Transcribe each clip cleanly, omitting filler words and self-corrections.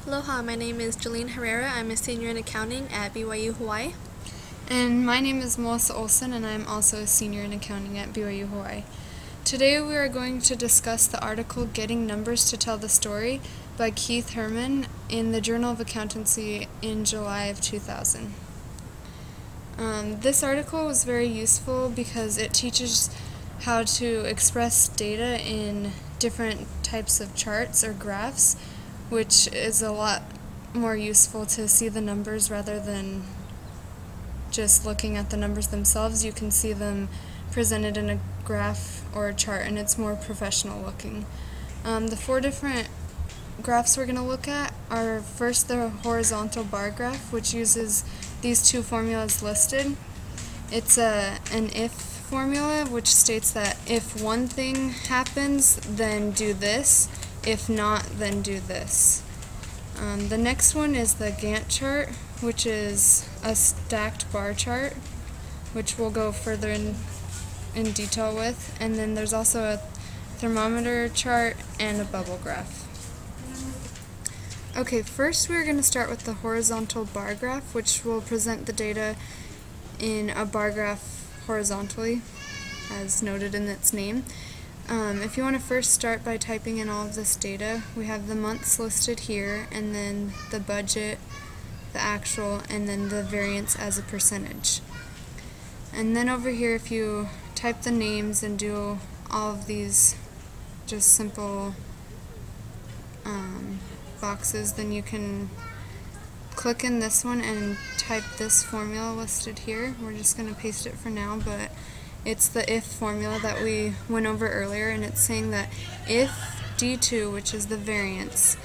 Aloha, my name is Jolene Herrera. I'm a senior in accounting at BYU Hawaii. And my name is Melissa Olson, and I'm also a senior in accounting at BYU Hawaii. Today we are going to discuss the article Getting Numbers to Tell the Story by Keith Herrmann in the Journal of Accountancy in July of 2000. This article was very useful because it teaches how to express data in different types of charts or graphs, which is a lot more useful to see the numbers rather than just looking at the numbers themselves. You can see them presented in a graph or a chart, and it's more professional looking. The four different graphs we're going to look at are first the horizontal bar graph, which uses these two formulas listed. It's an if formula, which states that if one thing happens, then do this. If not, then do this. The next one is the Gantt chart, which is a stacked bar chart, which we'll go further in detail with. And then there's also a thermometer chart and a bubble graph. Okay, first we're going to start with the horizontal bar graph, which will present the data in a bar graph horizontally, as noted in its name. If you want to first start by typing in all of this data, we have the months listed here, and then the budget, the actual, and then the variance as a percentage. And then over here, if you type the names and do all of these just simple boxes, then you can click in this one and type this formula listed here. We're just going to paste it for now, but it's the if formula that we went over earlier, and it's saying that if D2, which is the variance,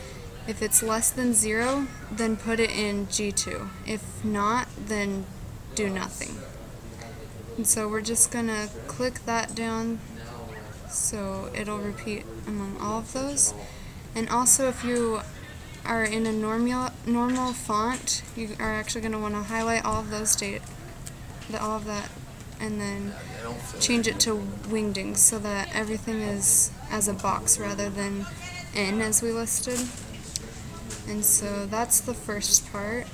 if it's less than 0, then put it in G2. If not, then do nothing. And so we're just going to click that down so it'll repeat among all of those. And also, if you are in a normal font, you are actually going to want to highlight all of those all of that, and then change it to wingdings so that everything is as a box rather than N as we listed. And so that's the first part.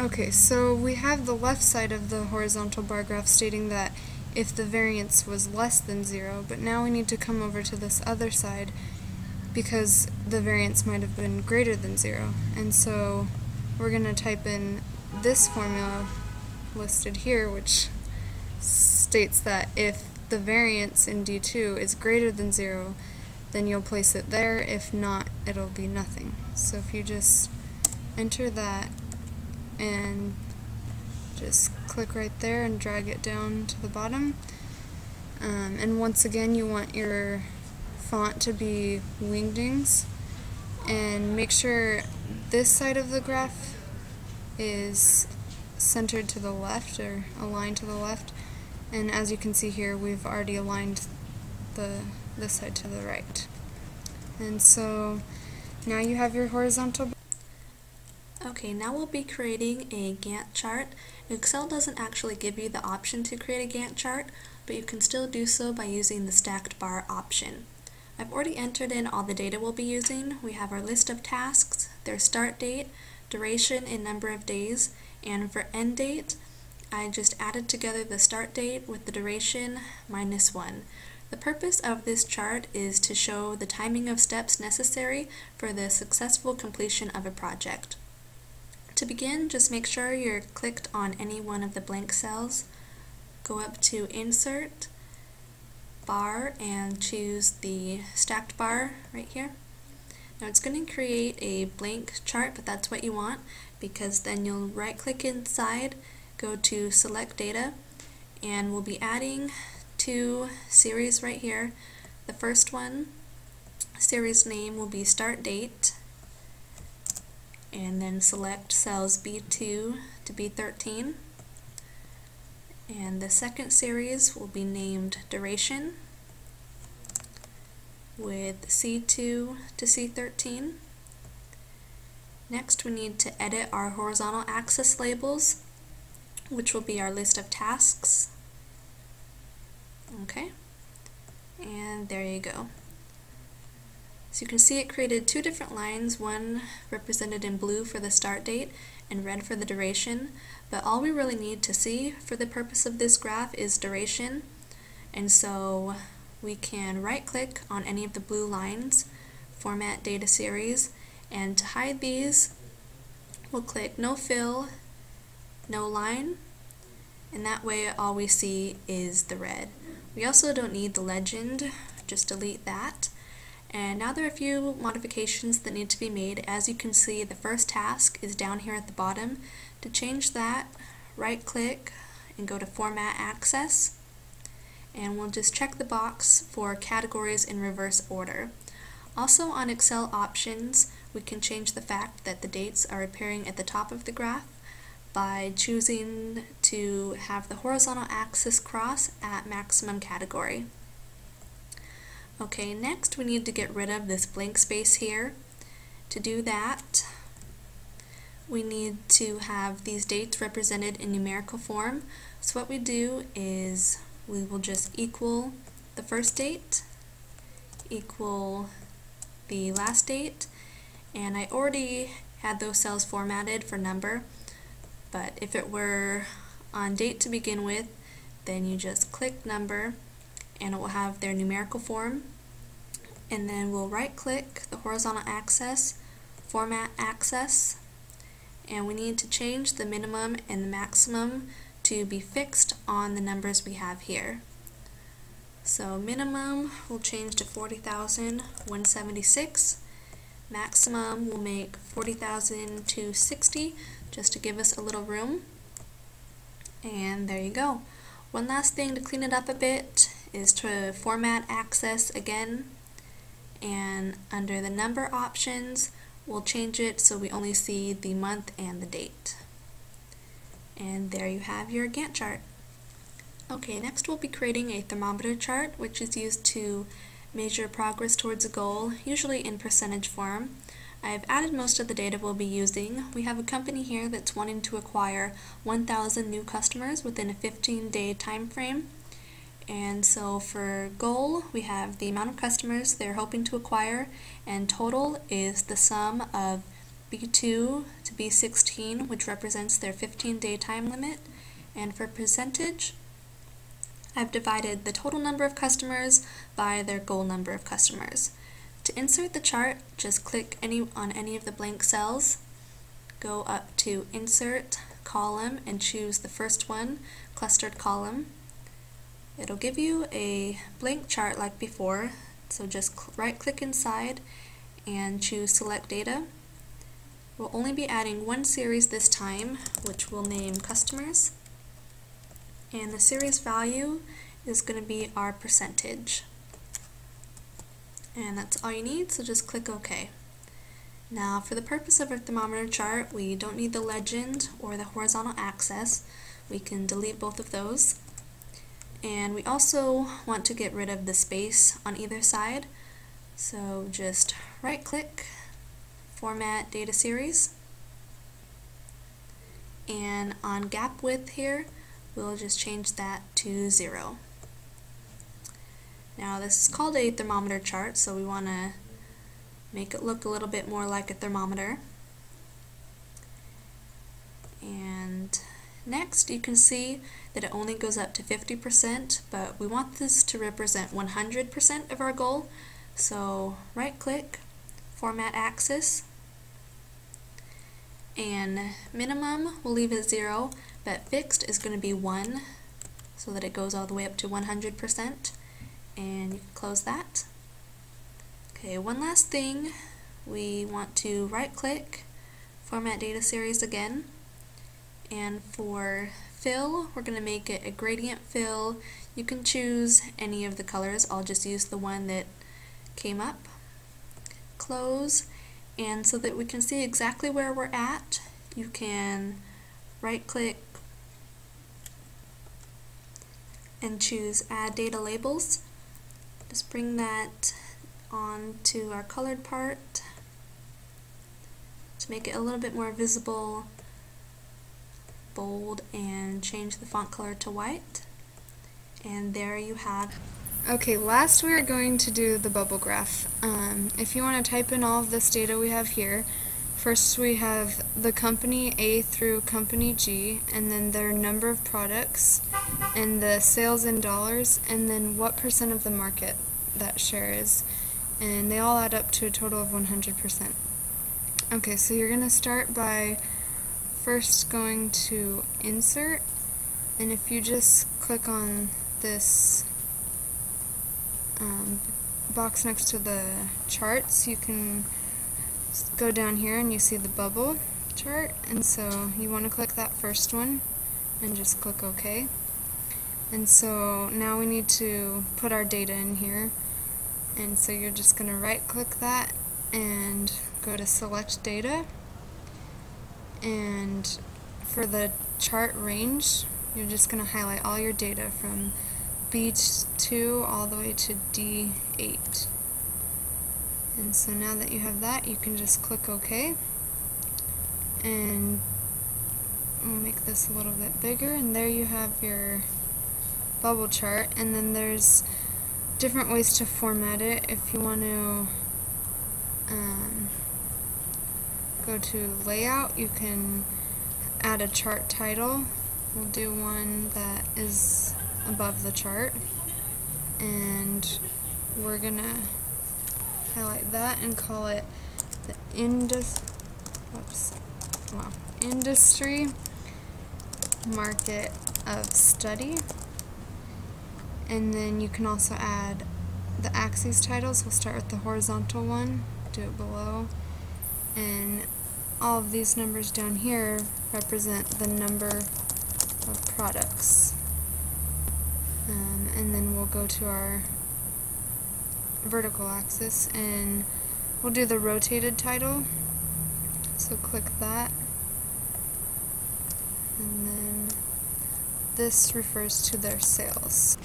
Okay, so we have the left side of the horizontal bar graph stating that if the variance was less than 0, but now we need to come over to this other side because the variance might have been greater than 0. And so we're going to type in this formula listed here, which states that if the variance in D2 is greater than 0, then you'll place it there. If not, it'll be nothing. So if you just enter that and just click right there and drag it down to the bottom. And once again, you want your font to be wingdings, and make sure this side of the graph is centered to the left or aligned to the left. And as you can see here, we've already aligned this side to the right. And so now you have your horizontal. Okay, now we'll be creating a Gantt chart. Excel doesn't actually give you the option to create a Gantt chart, but you can still do so by using the stacked bar option. I've already entered in all the data we'll be using. We have our list of tasks, their start date, duration in number of days, and for end date, I just added together the start date with the duration minus 1. The purpose of this chart is to show the timing of steps necessary for the successful completion of a project. To begin, just make sure you're clicked on any one of the blank cells. Go up to Insert, Bar, and choose the stacked bar right here. Now it's going to create a blank chart, but that's what you want, because then you'll right-click inside, go to Select Data, and we'll be adding two series right here. The first one, series name will be Start Date, and then select cells B2 to B13. And the second series will be named Duration with C2 to C13. Next, we need to edit our horizontal axis labels, which will be our list of tasks. Okay, and there you go. So you can see it created two different lines, one represented in blue for the start date and red for the duration, but all we really need to see for the purpose of this graph is duration. And so we can right click on any of the blue lines, format data series, and to hide these we'll click no fill, no line, and that way all we see is the red. We also don't need the legend, just delete that. And now there are a few modifications that need to be made. As you can see, the first task is down here at the bottom. To change that, right click and go to Format Access, and we'll just check the box for categories in reverse order. Also on Excel options, we can change the fact that the dates are appearing at the top of the graph by choosing to have the horizontal axis cross at maximum category. Okay, next we need to get rid of this blank space here. To do that, we need to have these dates represented in numerical form. So what we do is we will just equal the first date, equal the last date, and I already had those cells formatted for number, but if it were on date to begin with, then you just click number and it will have their numerical form, and then we'll right click the horizontal axis, format access, and we need to change the minimum and the maximum to be fixed on the numbers we have here. So minimum will change to 40,176, maximum will make 40,260 just to give us a little room, and there you go. One last thing to clean it up a bit is to format access again, and under the number options we'll change it so we only see the month and the date. And there you have your Gantt chart. Okay, next we'll be creating a thermometer chart, which is used to measure progress towards a goal, usually in percentage form. I've added most of the data we'll be using. We have a company here that's wanting to acquire 1,000 new customers within a 15-day time frame. And so for goal, we have the amount of customers they're hoping to acquire, and total is the sum of B2 to B16, which represents their 15-day time limit. And for percentage, I've divided the total number of customers by their goal number of customers. To insert the chart, just click on any of the blank cells, go up to Insert, Column, and choose the first one, Clustered Column. It'll give you a blank chart like before, so just right click inside and choose Select Data. We'll only be adding one series this time, which we'll name Customers, and the series value is going to be our percentage. And that's all you need, so just click OK. Now for the purpose of our thermometer chart, we don't need the legend or the horizontal axis. We can delete both of those. And we also want to get rid of the space on either side, so just right click, Format Data Series, and on gap width here we'll just change that to 0. Now this is called a thermometer chart, so we want to make it look a little bit more like a thermometer. And next you can see that it only goes up to 50%, but we want this to represent 100% of our goal. So right click, Format Axis, and minimum we'll leave it 0, but fixed is going to be 1, so that it goes all the way up to 100%, and you can close that. Okay, one last thing, we want to right click, Format Data Series again, and for fill we're going to make it a gradient fill. You can choose any of the colors, I'll just use the one that came up. Close, and so that we can see exactly where we're at, you can right click and choose Add Data Labels. Just bring that on to our colored part to make it a little bit more visible, bold, and change the font color to white. And there you have. Okay, last we are going to do the bubble graph. If you want to type in all of this data we have here, first we have the company A through company G, and then their number of products, and the sales in dollars, and then what percent of the market that share is. And they all add up to a total of 100%. Okay, so you're going to start by first going to Insert, and if you just click on this box next to the charts, you can go down here and you see the bubble chart, and so you want to click that first one and just click OK. And so now we need to put our data in here, and so you're just going to right click that and go to Select Data, and for the chart range you're just going to highlight all your data from B2 all the way to D8. And so now that you have that, you can just click OK, and we'll make this a little bit bigger, and there you have your bubble chart. And then there's different ways to format it. If you want to go to Layout, you can add a chart title. We'll do one that is above the chart, and we're gonna highlight that and call it the Industry Market of Study. And then you can also add the axes titles. We'll start with the horizontal one, do it below, and all of these numbers down here represent the number of products. And then we'll go to our vertical axis and we'll do the rotated title. So click that, and then this refers to their sales.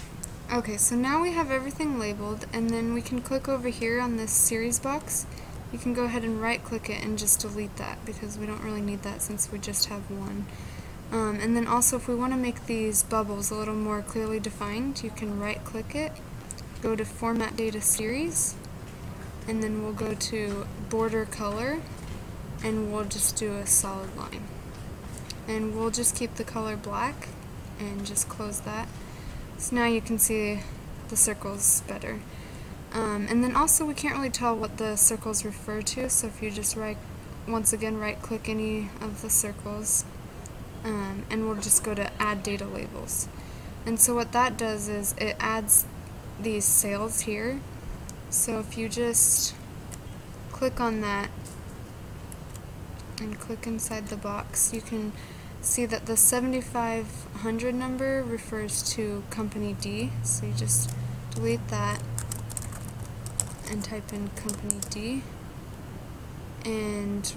Okay, so now we have everything labeled, and then we can click over here on this series box. You can go ahead and right click it and just delete that because we don't really need that since we just have one. And then also if we want to make these bubbles a little more clearly defined, you can right click it, go to Format Data Series, and then we'll go to Border Color, and we'll just do a solid line. And we'll just keep the color black and just close that. So now you can see the circles better. And then also we can't really tell what the circles refer to, so if you just once again right click any of the circles, and we'll just go to Add Data Labels. And so what that does is it adds these sales here. So if you just click on that and click inside the box, you can see that the 7500 number refers to company D. So you just delete that and type in company D, and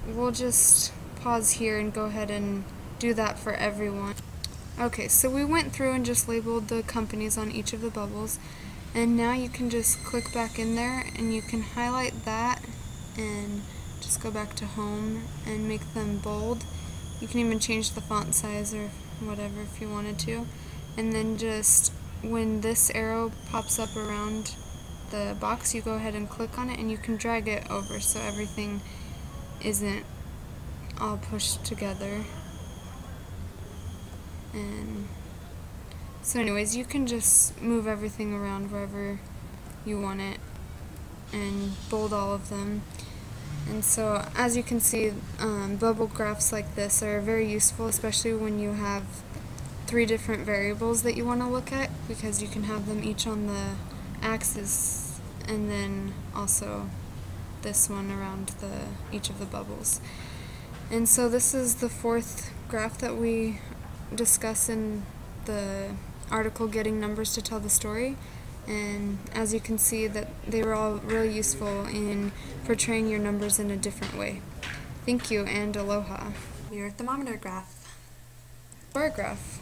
we'll just pause here and go ahead and do that for everyone. Okay, so we went through and just labeled the companies on each of the bubbles, and now you can just click back in there and you can highlight that and just go back to home and make them bold. You can even change the font size or whatever if you wanted to, and then just when this arrow pops up around the box, you go ahead and click on it and you can drag it over so everything isn't all pushed together. And so anyways, you can just move everything around wherever you want it and bold all of them. And so as you can see, bubble graphs like this are very useful, especially when you have 3 different variables that you want to look at, because you can have them each on the axis and then also this one around each of the bubbles. And so this is the 4th graph that we discuss in the article, Getting Numbers to Tell the Story. And as you can see, that they were all really useful in portraying your numbers in a different way. Thank you, and aloha. Your thermometer graph. Bar graph.